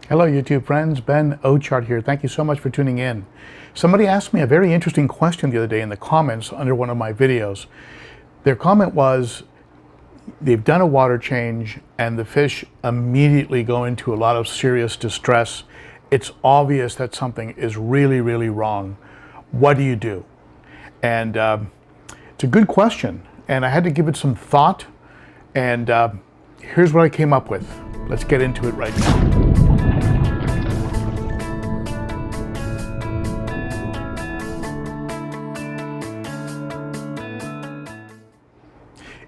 Hello YouTube friends, Ben Ochart here. Thank you so much for tuning in. Somebody asked me a very interesting question the other day in the comments under one of my videos. Their comment was, they've done a water change and the fish immediately go into a lot of serious distress. It's obvious that something is really, really wrong. What do you do? And it's a good question, and I had to give it some thought, and here's what I came up with. Let's get into it right now.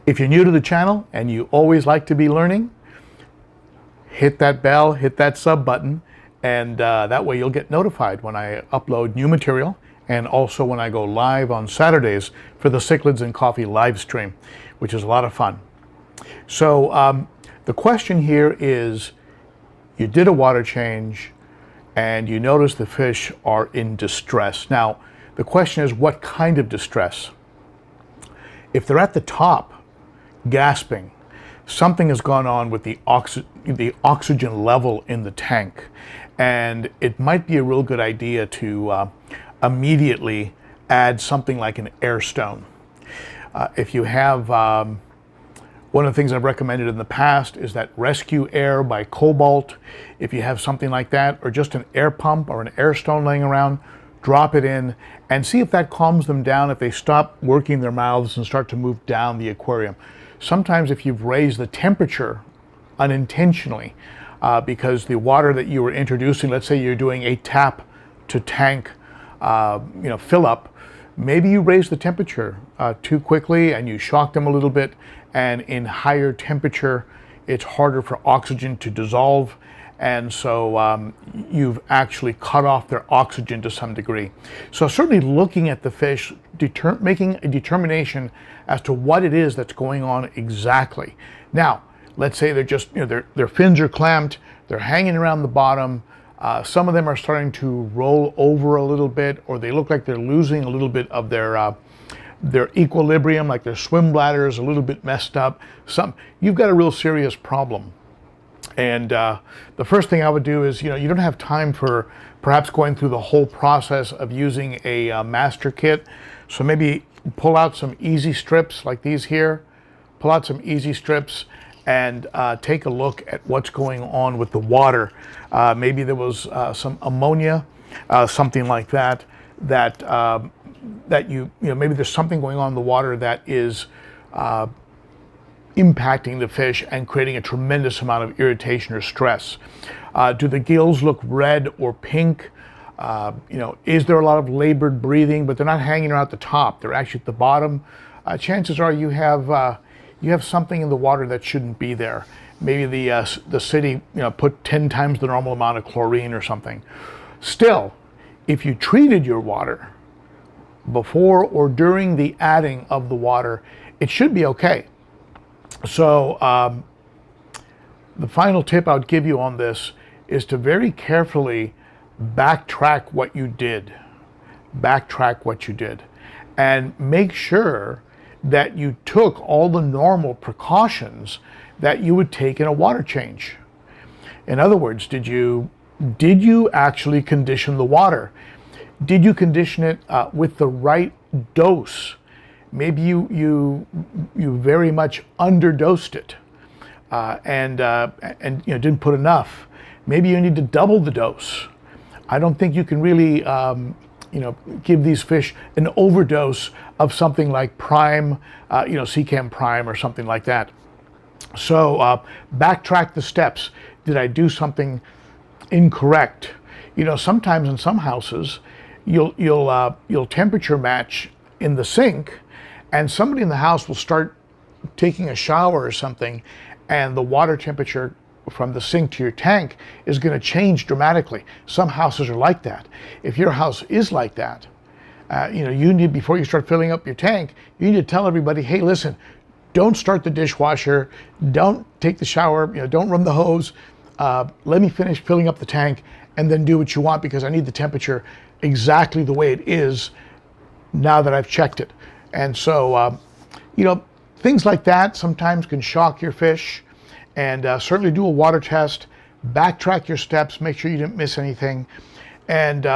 If you're new to the channel and you always like to be learning, hit that bell, hit that sub button, and that way you'll get notified when I upload new material, and also when I go live on Saturdays for the Cichlids and Coffee live stream, which is a lot of fun. So the question here is, you did a water change and you notice the fish are in distress. Now, the question is, what kind of distress? If they're at the top, gasping, something has gone on with the oxygen level in the tank, and it might be a real good idea to immediately add something like an air stone. If you have, one of the things I've recommended in the past is that Rescue Air by Cobalt. If you have something like that, or just an air pump or an air stone laying around, drop it in and see if that calms them down, if they stop working their mouths and start to move down the aquarium. Sometimes if you've raised the temperature unintentionally, because the water that you were introducing, let's say you're doing a tap to tank fill up, maybe you raise the temperature too quickly and you shock them a little bit, and in higher temperature it's harder for oxygen to dissolve, and so you've actually cut off their oxygen to some degree. So certainly looking at the fish, making a determination as to what it is that's going on exactly. Now, let's say they're just, their fins are clamped, they're hanging around the bottom, some of them are starting to roll over a little bit, or they look like they're losing a little bit of their equilibrium, like their swim bladder is a little bit messed up. You've got a real serious problem. And the first thing I would do is, you don't have time for perhaps going through the whole process of using a master kit. So maybe pull out some easy strips like these here, pull out some easy strips and take a look at what's going on with the water. Maybe there was some ammonia, something like that, maybe there's something going on in the water that is impacting the fish and creating a tremendous amount of irritation or stress. Do the gills look red or pink? Is there a lot of labored breathing, but they're not hanging around at the top, they're actually at the bottom? Chances are you have something in the water that shouldn't be there. Maybe the city put 10 times the normal amount of chlorine or something. Still, if you treated your water before or during the adding of the water, it should be okay. So the final tip I would give you on this is to very carefully backtrack what you did. Backtrack what you did. And make sure that you took all the normal precautions that you would take in a water change. In other words, did you actually condition the water? Did you condition it with the right dose? Maybe you very much underdosed it and didn't put enough. Maybe you need to double the dose. I don't think you can really give these fish an overdose of something like Prime, Seachem Prime or something like that. So backtrack the steps. Did I do something incorrect? Sometimes in some houses, you'll temperature match in the sink, and somebody in the house will start taking a shower or something, and the water temperature from the sink to your tank is going to change dramatically. Some houses are like that. If your house is like that, you need, before you start filling up your tank, you need to tell everybody, hey, listen, don't start the dishwasher, don't take the shower, don't run the hose. Let me finish filling up the tank and then do what you want, because I need the temperature exactly the way it is now that I've checked it. And so, things like that sometimes can shock your fish, and certainly do a water test. backtrack your steps, make sure you didn't miss anything. And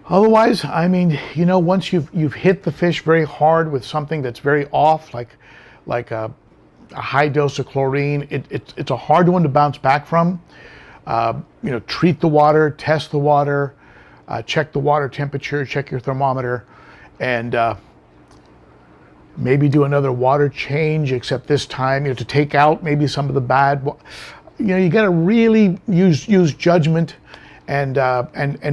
otherwise, I mean, you know, once you've hit the fish very hard with something that's very off, like a high dose of chlorine, it's a hard one to bounce back from. You know, treat the water, test the water, check the water temperature, check your thermometer, and maybe do another water change, except this time, you know, to take out maybe some of the bad. You know, you got to really use judgment and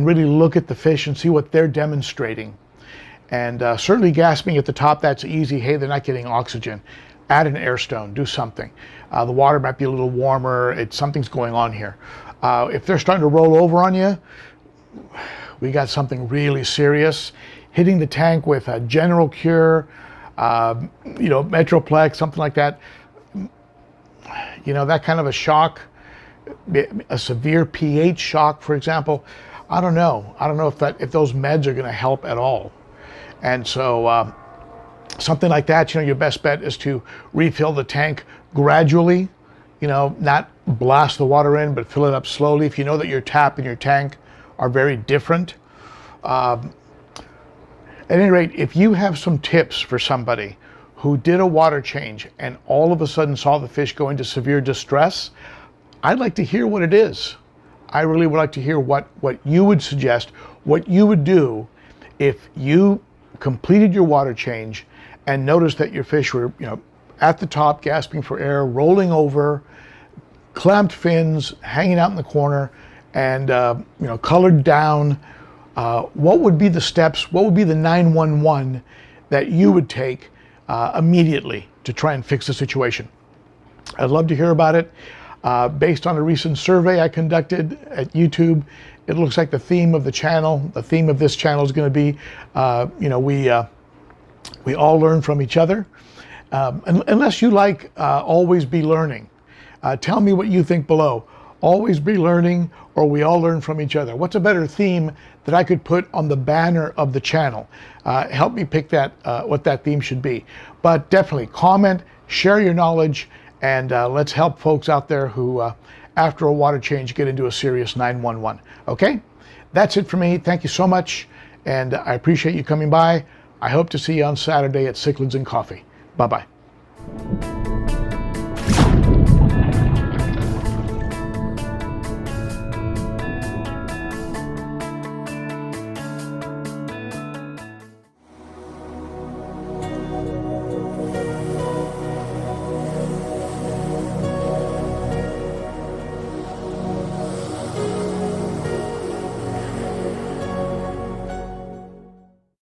really look at the fish and see what they're demonstrating. And certainly gasping at the top, that's easy. Hey, they're not getting oxygen. Add an air stone, do something. The water might be a little warmer. Something's going on here. If they're starting to roll over on you, we got something really serious. Hitting the tank with a general cure, you know, Metroplex, something like that. You know, that kind of a shock, a severe pH shock, for example. I don't know if those meds are going to help at all. And so something like that, you know, your best bet is to refill the tank gradually. You know, not blast the water in, but fill it up slowly. If you know that your tap and your tank are very different. At any rate, if you have some tips for somebody who did a water change and all of a sudden saw the fish go into severe distress, I'd like to hear what it is. I really would like to hear what you would suggest, what you would do if you completed your water change and noticed that your fish were, you know, at the top, gasping for air, rolling over, clamped fins, hanging out in the corner, and you know, colored down. What would be the steps? What would be the 911 that you would take immediately to try and fix the situation? I'd love to hear about it. Based on a recent survey I conducted at YouTube, it looks like the theme of the channel, the theme of this channel is going to be, you know, we all learn from each other. Unless you like always be learning. Tell me what you think below. Always be learning, or we all learn from each other. What's a better theme that I could put on the banner of the channel? Help me pick that, what that theme should be. But definitely comment, share your knowledge, and let's help folks out there who, after a water change, get into a serious 911. Okay? That's it for me. Thank you so much, and I appreciate you coming by. I hope to see you on Saturday at Cichlids and Coffee. Bye-bye.